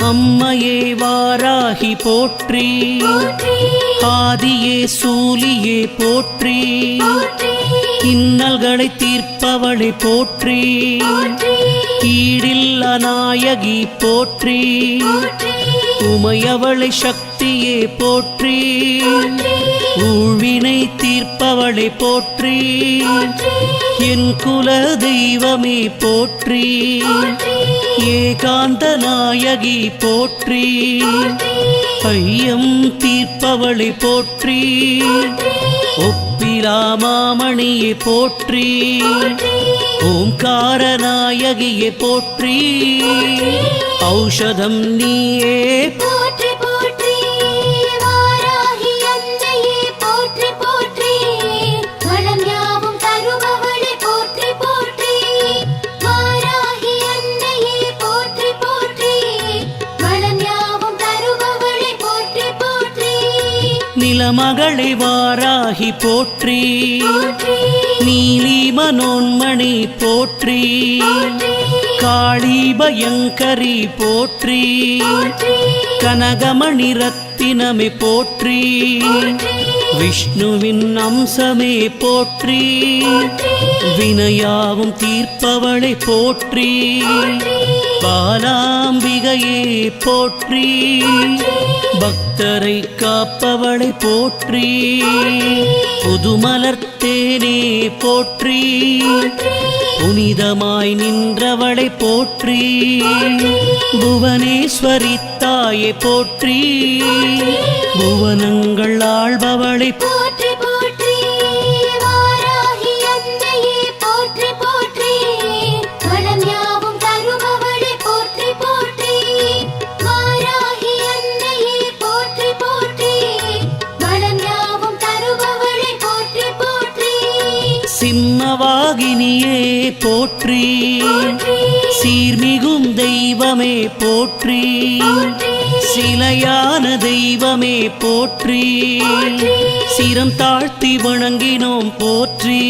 அம்மையே வாராகி போற்றி, ஆதியே சூலியே போற்றி, இன்னல்களை தீர்ப்பவளை போற்றி, ஈடில்லா நாயகி போற்றி, உமையவளை சக்தியே போற்றி, ஊழ்வினை தீர்ப்பவளை போற்றி, என் குல தெய்வமே போற்றி, ஏகாந்த நாயகி போற்றி, ஐயம் தீர்ப்பவளை போற்றி, ஒப்பிலா மாமணியை போற்றி, ஓம்கார நாயகியை போற்றி, ஔஷதம் நீயே போற்றி போற்றி, வாராகி அன்னையே போற்றி போற்றி, வளம் யாவும் தருபவளே போற்றி போற்றி, வாராகி அன்னையே போற்றி போற்றி, வளம் யாவும் தருபவளே போற்றி போற்றி, நிலமகளை வாராகி போற்றி, நீலி மனோன்மணி போற்றி, காளி பயங்கரி போற்றி, கனகமணி ரத்தினமே போற்றி, விஷ்ணுவின் அம்சமே போற்றி, வினையாவும் தீர்ப்பவளை போற்றி, பாலாம்பிகையே போற்றி, பக்தரை காப்பவளை போற்றி, புதுமலர்த்தேனே போற்றி, புனிதமாய் நின்றவளை போற்றி, புவனேஸ்வரி தாயை போற்றி, புவனங்கள் ஆள்பவளை போற்றி போற்றி, வாராகி அன்னையே போற்றி போற்றி, வளம் யாவும் தருபவளே போற்றி போற்றி, வாராகி அன்னையே போற்றி போற்றி, வளம் யாவும் தருபவளே போற்றி போற்றி, சிம்மவாகினியே போற்றி, சீர்மிகும் தெய்வமே போற்றி, சிலையான தெய்வமே போற்றி, சிரம் தாழ்த்தி வணங்கினோம் போற்றி,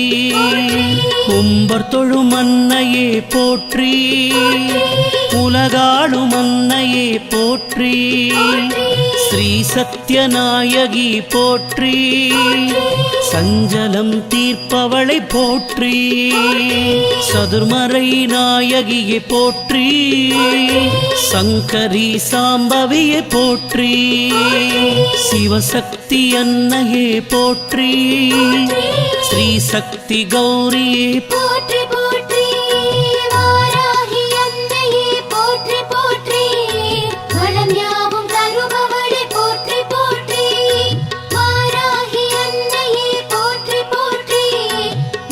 கும்பர் தொழும் அன்னையே போற்றி, உலகாளும் அன்னையே போற்றி, ஸ்ரீ சத்யநாயகி போற்றி, சஞ்சலம் தீர்ப்பவளை போற்றி, சதுர்மறை நாயகியை போற்றி, சங்கரி சாம்பவியை போற்றி, சிவசக்தி அன்னையே போற்றி, ஸ்ரீ சக்தி கௌரியே போற்றி போற்றி, வாராகி அன்னையே போற்றி போற்றி, வளம் யாவும் தருபவளே போற்றி போற்றி, வாராகி அன்னையே போற்றி போற்றி,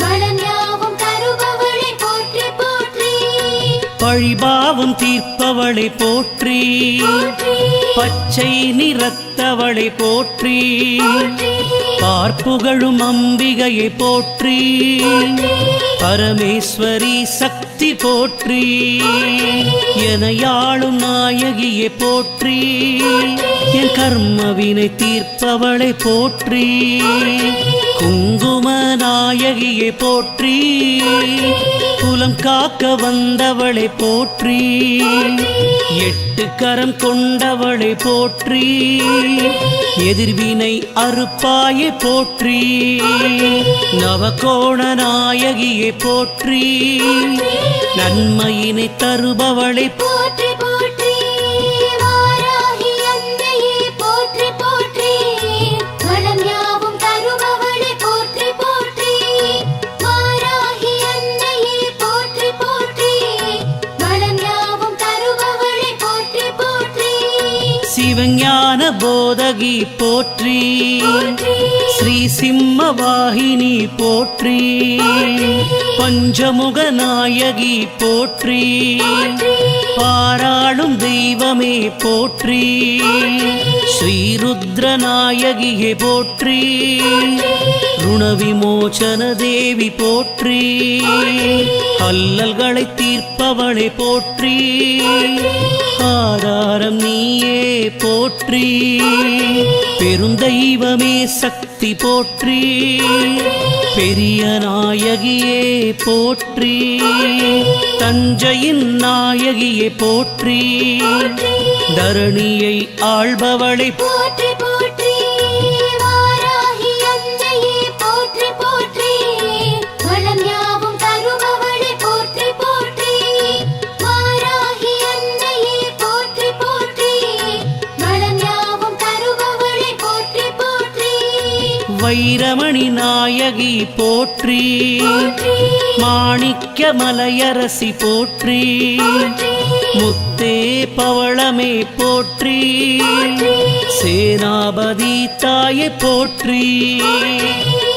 வளம் யாவும் தருபவளே போற்றி போற்றி, பழிபாவம் தீர்ப்பவளை போற்றி, பச்சை நிறத்தவளை போற்றி, பார்ப்புகழும் அம்பிகையை போற்றி, பரமேஸ்வரி சக்தி போற்றி, எனையாளும் நாயகியை போற்றி, என் கர்மவினை தீர்ப்பவளை போற்றி, குங்கும நாயகியை போற்றி, குலம் காக்க வந்தவளை போற்றி, எட்டு கரம் கொண்டவளை போற்றி, எதிர்வினை அறுப்பாயை போற்றி, நவகோண நாயகியை போற்றி, நன்மையினை தருபவளை போற்றி போற்றி, வாராகி அன்னையே போற்றி போற்றி, வளம் யாவும் தருபவளே போற்றி போற்றி, வாராகி அன்னையே போற்றி போற்றி, வளம் யாவும் தருபவளே போற்றி போற்றி, சிவஞான போதகி போற்றி, ஸ்ரீ சிம்மவாகினி போற்றி, பஞ்சமுக நாயகி போற்றி, பாராளும் தெய்வமே போற்றி, ஸ்ரீருத்ர நாயகியை போற்றி, ருணவிமோச்சன தேவி போற்றி, அல்லல்களை தீர்ப்பவளை போற்றி, ஆதாரம் நீயே போற்றி, பெருந்தெய்வமே சக்தி போற்றி, பெரிய நாயகியே போற்றி, தஞ்சையின் நாயகியே போற்றி, தரணியை ஆள்பவளை போற்றி போற்றி வாராகி அன்னையே போற்றி போற்றி வளம் யாவும் தருபவளே போற்றி போற்றி வாராகி அன்னையே போற்றி போற்றி வளம் யாவும் தருபவளே போற்றி போற்றி வைரமணி நாயகி போற்றி, மாணிக்க மலையரசி போற்றி, முத்தே பவளமே போற்றி, சேனாபதி தாயை போற்றி,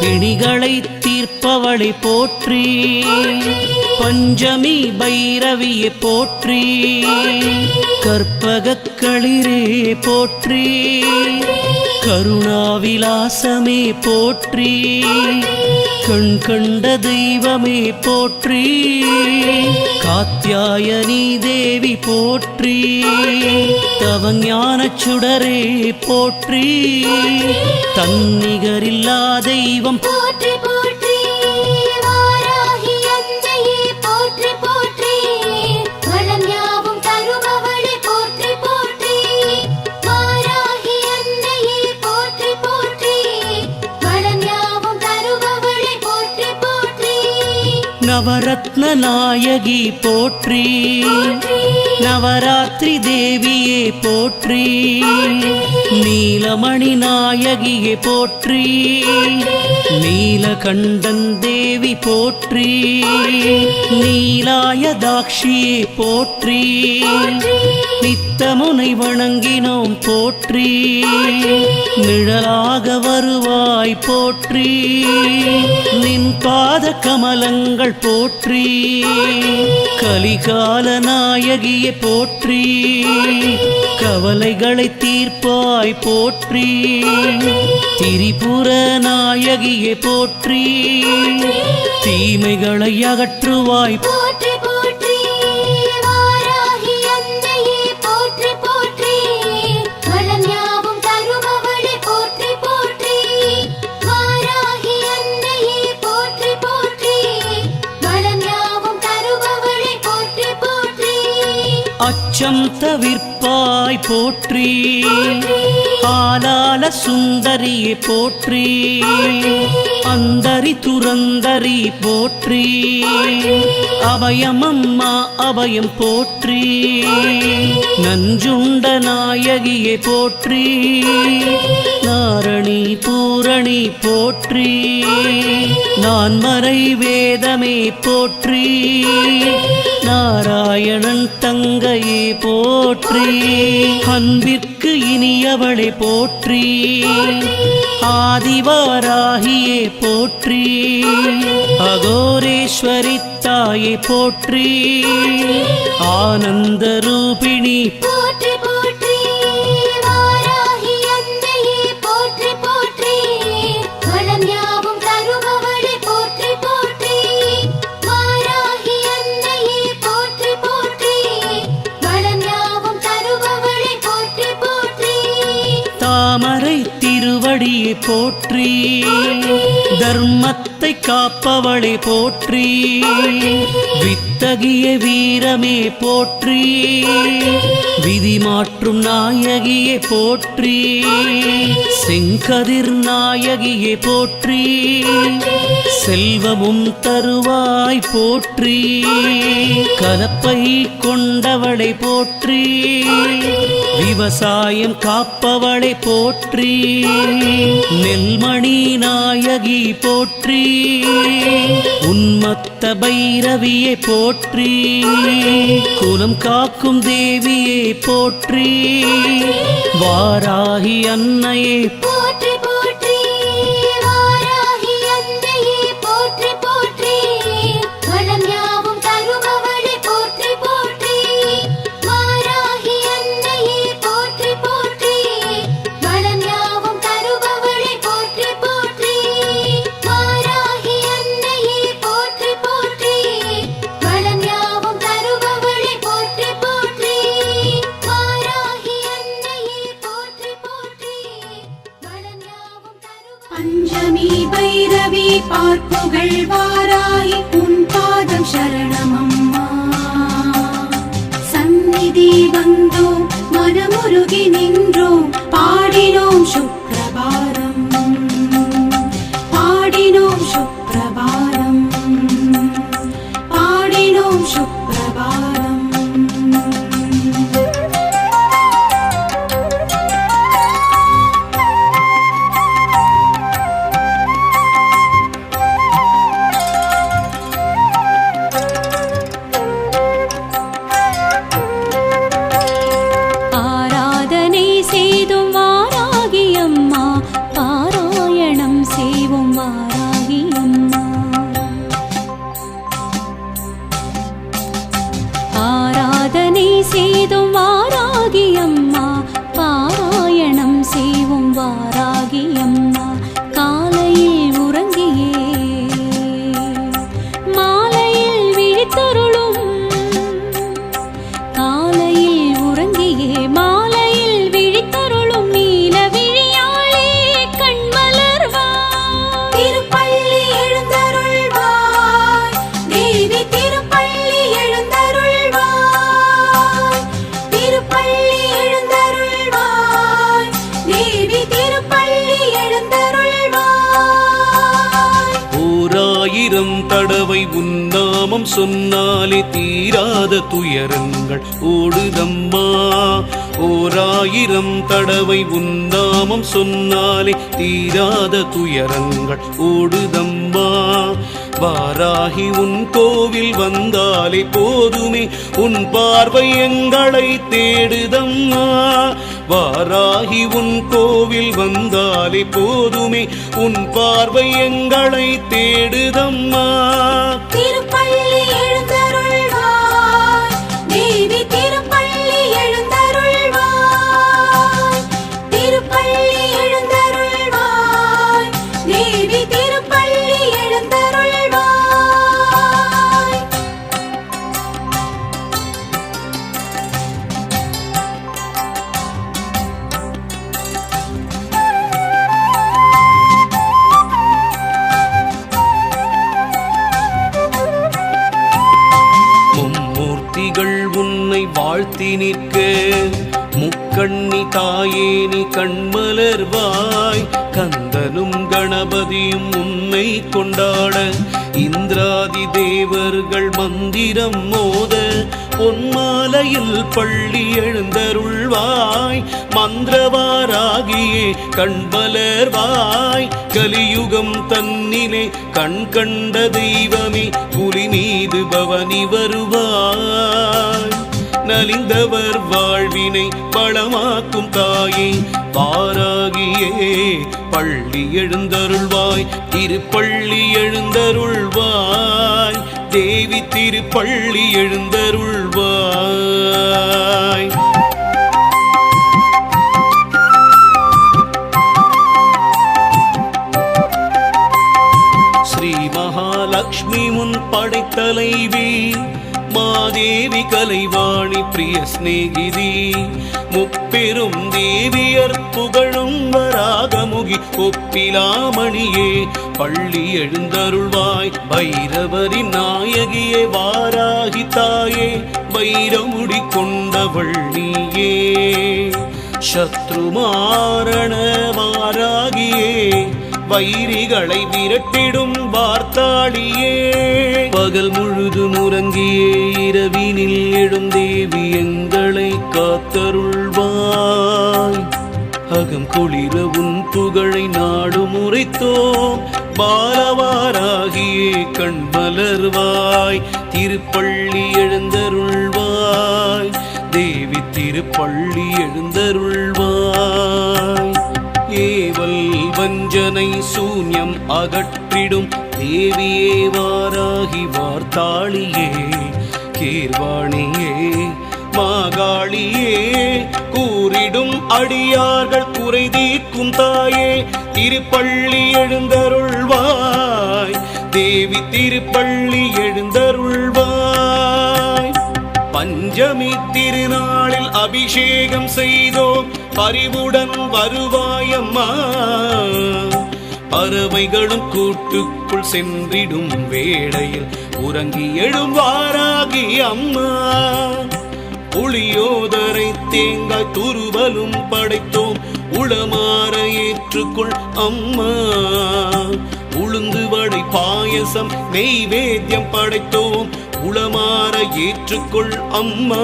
பிணிகளை தீர்ப்பவளை போற்றி, பஞ்சமி பைரவியை போற்றி, கற்பகக் களிரே போற்றி, கருணாவிலாசமே போற்றி, கண் கண்ட தெய்வமே போற்றி, காத்யாயனி தேவி போற்றி, தவஞானச் சுடரே போற்றி, தன்னிகரில்லா தெய்வம் போற்றி போற்றி வாராகி அன்னையே போற்றி போற்றி வளம் யாவும் தருபவளே போற்றி போற்றி வாராகி அன்னையே போற்றி போற்றி வளம் யாவும் தருபவளே போற்றி போற்றி நவரத்ன நாயகி போற்றி, நவராத்திரி தேவியே போற்றி, நீலமணி நாயகியே போற்றி, நீலகண்டன் தேவி போற்றி, நீலாயதாக்ஷியே போற்றி, நித்தமுனை வணங்கினோம் போற்றி, நிழலாக வருவாய் போற்றி, நின் பாத கமலங்கள் போற்றி, கலிகால நாயகியே போற்றி, கவலைகளை தீர்ப்பாய் போற்றி, திரிபுர நாயகியே போற்றி, தீமைகளை அகற்றுவாய் போற்றி போற்றி வாராகி அன்னையே போற்றி போற்றி வளம் யாவும் தருபவளே போற்றி போற்றி வாராகி அன்னையே போற்றி போற்றி வளம் யாவும் தருபவளே போற்றி போற்றி அச்சம் தவிர்ப்பாய் போற்றி, ஆலால சுந்தரியே போற்றி, அந்தரி துரந்தரி போற்றி, அபயமம்மா அபயம் போற்றி, நஞ்சுண்ட நாயகியே போற்றி, நாரணி பூரணி போற்றி, நான்மறை வேதமே போற்றி, நாராயணன் தங்கையே போற்றி, அன்பிற்கு இனியவளே போற்றி, ஆதிவாராகியே போற்றி, அகோரேஸ்வரி தாயே போற்றி, ஆனந்த ரூபிணி போற்றி போற்றி வாராகி அன்னையே போற்றி போற்றி வளம் யாவும் தருபவளே போற்றி போற்றி வாராகி அன்னையே போற்றி போற்றி வளம் யாவும் தருபவளே போற்றி போற்றி தாமரை திருவடியை போற்றி, தர்மத்தை காப்பவளை போற்றி, வித்தகிய வீரமே போற்றி, விதி மாற்றும் நாயகியே போற்றி, செங்கதிர் நாயகியே போற்றி, செல்வமும் தருவாய் போற்றி, கலப்பை கொண்டவளை போற்றி, விவசாயம் காப்பவளை போற்றி, நெல்மணி நாயகி போற்றி, உன்மத்த பைரவியே போற்றி, குலம் காக்கும் தேவியே போற்றி, வாராகி அன்னையே போற்றி போற்றி வாராகி அன்னையே போற்றி போற்றி வளம் யாவும் தருபவளே போற்றி போற்றி வாராகி அன்னையே போற்றி போற்றி வளம் யாவும் தருபவளே போற்றி போற்றி வாராகி அன்னையே போற்றி போற்றி வளம் யாவும் தருபவளே போற்றி போற்றி வாராகி அன்னையே போற்றி போற்றி பைரவி பார்ப்புகள் வாராகி உன் பாதம் சரணமம்மா சந்நிதி வந்தோம் மனமுருகி நின்றோம் பாடினோம் சுப்ரபாரம் பாடினோம் சுப்ரபாரம் பாடினோம் சுப்ரபாரம் ஆராதனை செய்தும் வாராகி அம்மா பாராயணம் செய்வோம் வாராகி அம்மா ஆராதனை செய்தும் வாராகி அம்மா பாராயணம் செய்வோம் வாராகி அம்மா காலையில் உறங்கியே மாலையில் விழித்தருளும் காலையில் உறங்கியே மாலையில் விழித்தருளும் நீல விழியாளே கண்மலர்வாய் திருப்பள்ளி எழுந்தருள்வாய் தேவி திருப்பள்ளி எழுந்தருள்வாய் திருப்பள்ளி எழுந்தருள்வாய் தேவி திருப்பள்ளி எழுந்தருள்வாய் ஓராயிரம் தடவை உன்னாமம் சொன்னாலே தீராத துயரங்கள் ஓடுதம்மா ஓராயிரம் தடவை உன்னாமம் சொன்னாலே தீராத துயரங்கள் ஓடுதம்மா வாராகி உன் கோவில் வந்தாலே போதுமே உன் பார்வை எங்களை தேடுதம்மா வாராகி உன் கோவில் வந்தாலே போதுமே உன் பார்வை எங்களை தேடுதம்மா திருப்பள்ளி எழுந்தருள்வாய் தேவி திருப்பள்ளி எழுந்தருள்வாய் திருப்பள்ளி எழுந்தருள்வாய் தேவி திருப்பள்ளி எழுந்தருள்வாய் மும்மூர்த்திகள் உன்னை வாழ்த்தி நிற்க முக்கண்ணி தாயே நீ கண்மலர்வாய் கந்தனும் கணபதியும் உன்னை கொண்டாட இந்திராதி தேவர்கள் மந்திரம் மோத பொன்மாலையில் பள்ளி எழுந்தருள்வாய் மந்திரவாராகியே கண்மலர்வாய் கலியுகம் தன்னிலே கண் கண்ட தெய்வமே புலி மீது பவனி வருவாய் நலிந்தவர் வாழ்வினை வளமாக்கும் தாயே வாராகியே பள்ளி எழுந்தருள்வாய் திருப்பள்ளி எழுந்தருள்வாய் தேவி திருப்பள்ளி எழுந்தருள்வாய் ஸ்ரீ மகாலட்சுமி முன் படைத்தலைவி மாதேவி கலைவாணி பிரிய சிநேகிதி முப்பெரும் தேவியர் புகழும் வராகமுகி ஒப்பிலாமணியே பள்ளி எழுந்தருள்வாய் பைரவரின் நாயகியே வாராகி தாயே வைரமுடி கொண்டவள் நீயே சத்ருமாரண வாராகியே வைரிகளை விரட்டிடும் வார்த்தாளியே பகல் முழுதும் உறங்கியே இரவினில் எழுந்தேவி எங்களை காத்தருள்வாய் அகம் குளிர உன் புகழை நாடு முறைத்தோம் பாலவாராகியே கண்மலர்வாய் திருப்பள்ளி எழுந்தருள்வாய் தேவி திருப்பள்ளி எழுந்தருள்வாய் ஏவல் வஞ்சனை சூன்யம் அகற்றிடும் தேவியே வாராகி வார்த்தாளியே கீர்வாணியே மாகாளியே கூறிடும் அடியார்கள் குறை தீர்க்கும் தாயே திருப்பள்ளி எழுந்தருள்வாய் தேவி திருப்பள்ளி எழுந்தருள்வாய் பஞ்சமி திருநாளில் அபிஷேகம் செய்தோம் பரிவுடன் வருவாயம்மா பறவைகளும் கூட்டுக்குள் சென்றிடும் வேளையில் உறங்கி எழும் வாராகி அம்மா. புளியோதரை தேங்காய் துருவலும் படைத்தோம், உளமாற ஏற்றுக்கொள் அம்மா. உளுந்து வடை பாயசம் நெய்வேத்தியம் படைத்தோம், உளமாற ஏற்றுக்கொள் அம்மா.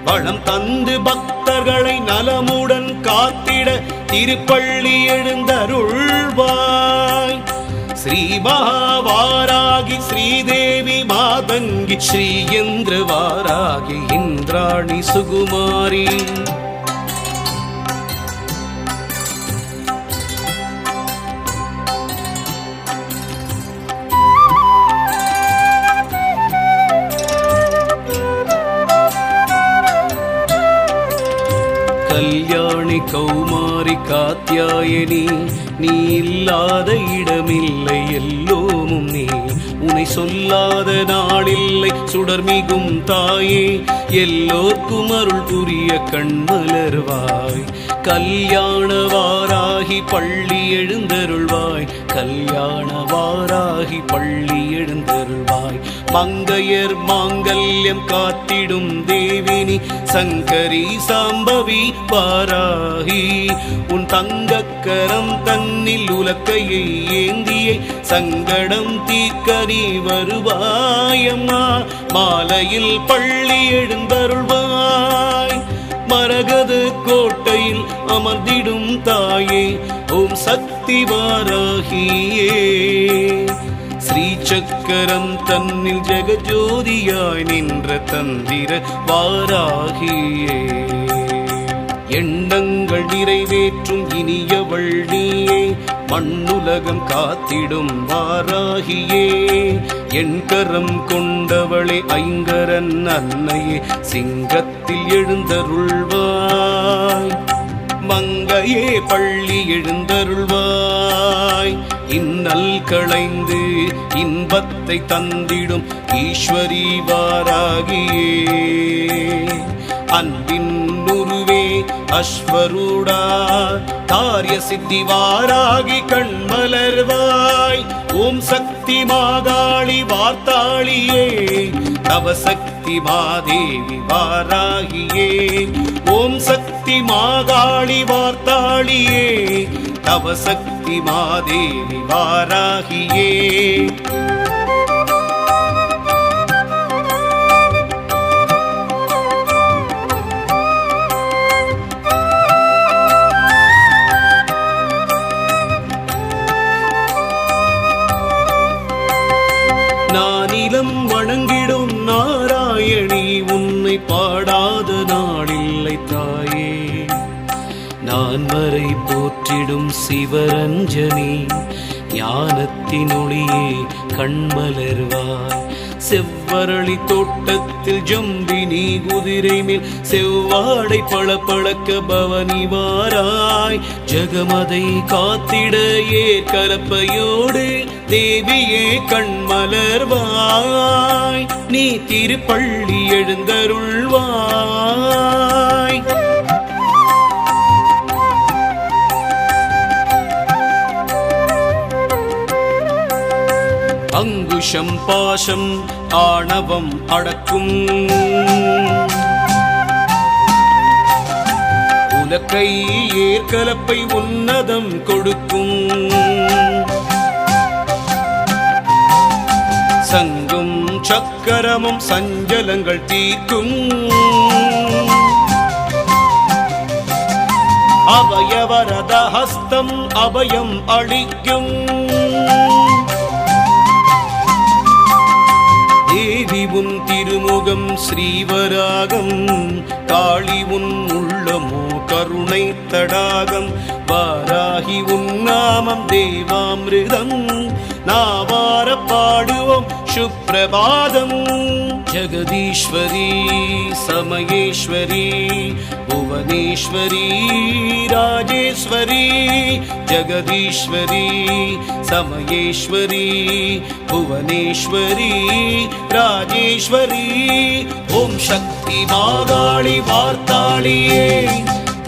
வளம் தந்து பக்தர்களை நலமுடன் காத்திட திருப்பள்ளி எழுந்தருள்வாய். ஸ்ரீ மகாவாராகி ஸ்ரீதேவி மாதங்கி ஸ்ரீயந்திர வாராகி இந்திராணி சுகுமாரி. கல்யாணி கௌமாரி காத்யாயனி, நீ இல்லாத இடமில்லை எல்லோமும் நீ. உனை சொல்லாத நாளில்லை சுடர்மிகும் தாயே, எல்லோர்க்கும் அருள் புரிய கண்மலர்வாய். கல்யாண வாராகி பள்ளி எழுந்தருள்வாய், கல்யாண வாராகி பள்ளி எழுந்தருள்வாய். மங்கையர் மாங்கல்யம் காத்திடும் தேவினி சங்கரி சாம்பவி வாராகி. உன் தங்கக்கரம் தன்னில் உலக்கையை ஏந்தியே சங்கடம் தீர்க்க நீ வருவாயம்மா. மாலையில் பள்ளி எழுந்தருள்வாய், மரகத கோட்டையில் அமர்ந்திடும் தாயே, ஓம் சக்தி வாராகியே. ஸ்ரீ சக்கரம் தன்னில் ஜெகஜோதியாய் நின்ற தந்திர வாராகியே. எண்ணங்கள் நிறைவேற்றும் இனியவள் நீயே, மண்ணுலகம் காத்திடும் வாராகியே. என் கரம் கொண்டவளே ஐங்கரன் அன்னையே, சிங்கத்தில் எழுந்தருள்வாய். மங்கையே பள்ளி எழுந்தருள்வாய், இன்னல் களைந்து இன்பத்தை தந்திடும் ஈஸ்வரி வாராகியே. அன்பின் உருவே அஸ்வரூடா, காரிய சித்தி வாராகி கண்மலர்வாய். ஓம் சக்தி மாகாளி வார்த்தாளியே, நவசக்தி மாதேவி வாராகியே. ஓம் சக்தி மாகாளி வார்த்தாளியே, நவசக்தி மாதேவி வாராகியே. நானிலம் வணங்கிடும் நாராயணி, உன்னை பாடாத நாளில்லை தாயே. நான் வரை போற்றிடும் சிவரஞ்சனி, ஞானத்தின் ஒளியே கண்மலர்வாய். செவ்வரளி தோட்டத்தில் ஜம்பினி குதிரை மேல் செவ்வாடை பளபளக்க பவனி வாராய். ஜகமதை காத்திட ஏற்கலப்பையோடு தேவியே கண்மலர்வாய். நீ திருப்பள்ளி எழுந்தருள்வாய். அங்குஷம் பாசம் ஆணவம் அடக்கும், உலக்கை ஏற்கலப்பை உன்னதம் கொடுக்கும். சங்கும் சக்கரமும் சஞ்சலங்கள் தீர்க்கும், அபயவரத ஹஸ்தம் அபயம் அளிக்கும். தேவி உன் திருமுகம் ஸ்ரீவராகம், காளி உன் உள்ளமோ கருணை தடாகம். வாராகி உன் நாமம் தேவாமிருதம், நாவார பாடுவோம் சுப்ரபாதம். ஜகதீஸ்வரி சமயேஸ்வரி புவனேஸ்வரி ராஜேஸ்வரி. ஜகதீஸ்வரி சமயேஸ்வரி புவனேஸ்வரி ராஜேஸ்வரி. ஓம் சக்தி மாகாளி வார்த்தாளியே,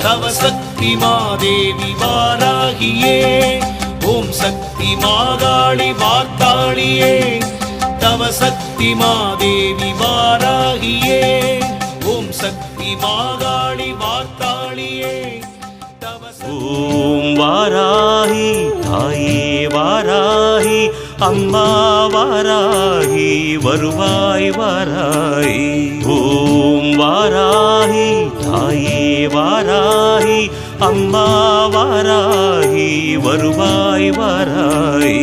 தவ சக்தி மாதேவி வாராகியே. ஓம் சக்தி மாகாளி வார்த்தாளியே தவ சக்தி மாதேவி வாராகியே ஓம் சக்தி மாகாளி வார்த்தாளியே ஓம் வாராகி தாயே வாராகி அம்மா வாராகி வருவாய் வாராகி ஓம் வாராகி தாயே வாராகி அம்மா வாராகி வருவாய் வாராகி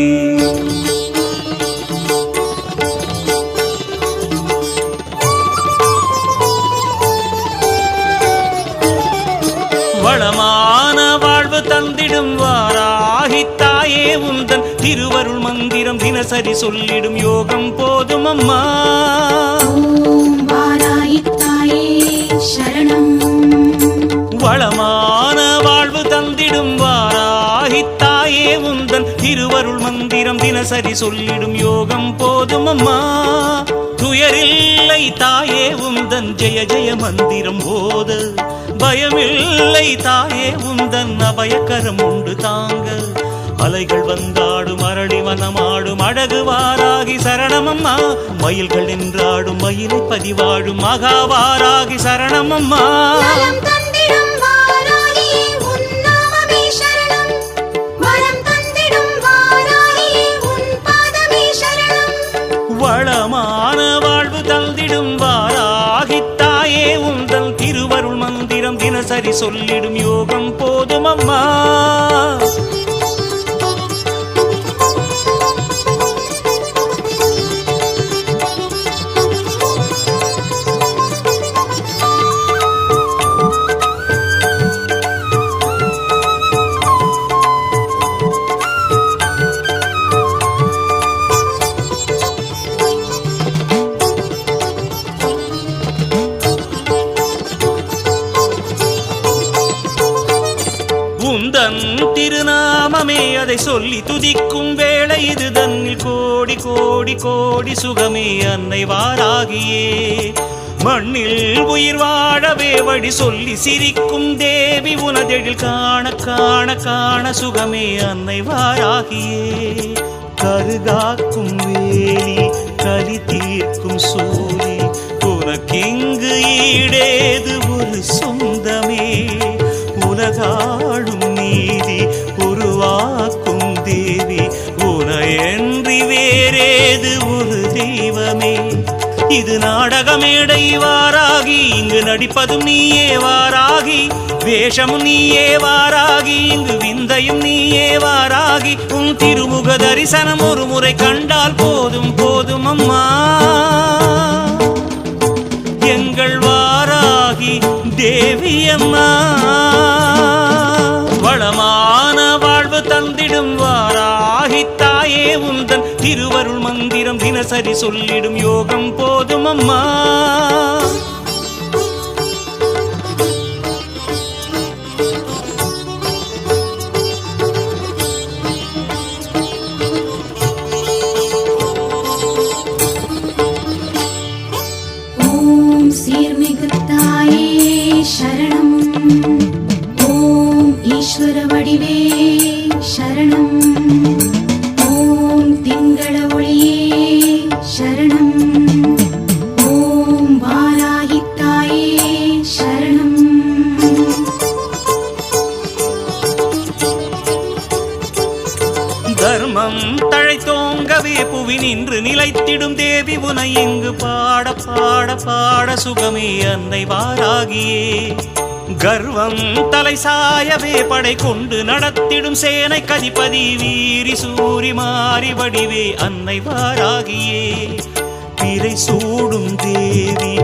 வளமான வாழ்வு தந்திடும் வாராகி தாயே உந்தன் திருவருள் மந்திரம் தினசரி சொல்லிடும் யோகம் போதும் அம்மா ஓம் வாராகி தாயே சரணம் வளமான வாழ்வு தந்திடும் வாராகி தாயே உந்தன் திருவருள் மந்திரம் தினசரி சொல்லிடும் யோகம் போதும் அம்மா துயரில்லை தாயே உந்தன் ஜெய ஜெய மந்திரம் போத பயமில்லை தாயே உந்தன் அபயக்கரம் உண்டு தாங்க அலைகள் வந்தாடும் அரளி வனமாடும் அழகு வாராகி சரணமம்மா மயில்கள் நின்றாடும் மயிலை பதிவாடும் மகாவாராகி சரணமம்மா நலம் தந்திடும் வாராகி உன் நாமமே சரணம் வரம் தந்திடும் வாராகி உன் பாதமே சரணம் வளமான வாழ்வு தந்திடும் வாராகி தாயே உந்தன் திருவருள் மந்திரம் தினசரி சொல்லிடும் யோகம் போதும் அம்மா உந்தன் திருநாமமே அதை சொல்லி துதிக்கும் வேளை இது தன்னில் கோடி கோடி கோடி சுகமே அன்னை வாராகியே மண்ணில் உயிர் வாழவே வழி சொல்லி சிரிக்கும் தேவி உனதெழில் காண காண காண சுகமே அன்னை வாராகியே கருகாக்கும் வேலி கலி தீர்க்கும் சூரி உனக்கிங்கு ஈடேது ஒரு சொந்தமே உலகாளும் நீதி உருவாக்கும் தேவி உனையன்றி வேறேது ஒரு தெய்வமே இது நாடகமேடை வாராகி இங்கு நடிப்பதும் நீயே வாராகி வேஷமும் நீயே வாராகி இங்கு விந்தையும் நீயே வாராகி உன் திருமுக தரிசனம் ஒரு முறை கண்டால் போதும் போதும் அம்மா எங்கள் வாராகி தேவி அம்மா வளமான வாழ்வு தந்திடும் வாராகி தாயே உந்தன் திருவருள் மந்திரம் தினசரி சொல்லிடும் யோகம் போதும் அம்மா ஓம் சீர்மிகு தாயே சரணம் ஓம் ஈஸ்வர வடிவே சரணம் ஓம் திங்கள ஒளியே சரணம் ஓம் வாராகி தாயே சரணம் தர்மம் தழைத்தோங்கவே புவி நின்று நிலைத்திடும் தேவி உனை இங்கு பாட பாட பாட சுகமே அன்னை வாராகியே கர்வம் தலை சாயவே படை கொண்டு நடத்திடும் சேனை கதிபதி வீரி சூரி மாறி வடிவே அன்னை வாராகியே பிறை சூடும் தேவி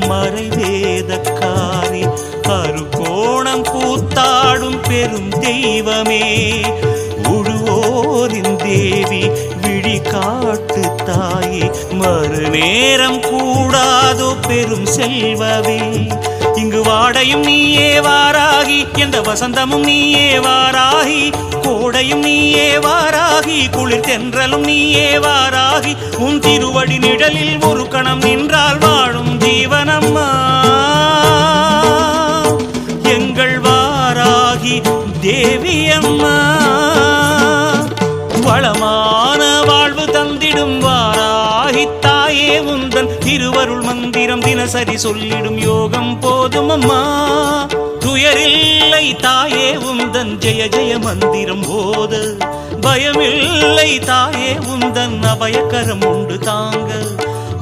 மறைவேதக்காரி அருகோணம் கூத்தாடும் பெரும் தெய்வமே உழுவோரின் தேவி விழி காட்டு தாயே மறுநேரம் கூடாதோ பெரும் செல்வமே இங்கு வாடையும் நீயே வாராகி எந்த வசந்தமும் நீயே வாராகி கோடையும் நீயே வாராகி குளிர் தென்றலும் நீயே வாராகி உன் திருவடி நிழலில் ஒரு கணம் நின்றால் வாழும் ஜீவனம்மா எங்கள் வாராகி தேவி அம்மா உந்தன் திருவருள் மந்திரம் தினசரி சொல்லிடும் யோகம் போதும் அம்மா. துயரில்லை தாயே உந்தன் ஜெய ஜெய மந்திரம் போத, பயமில்லை தாயே உந்தன் அபயக்கரம் உண்டு தாங்க.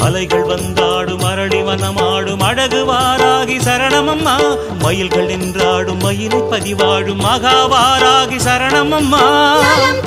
அலைகள் வந்தாடும் அரளி வனமாடும் அழகு வாராகி சரணமம்மா. மயில்கள் நின்றாடும் மயிலை பதிவாடும் மகாவாராகி சரணமம்மா. நலம்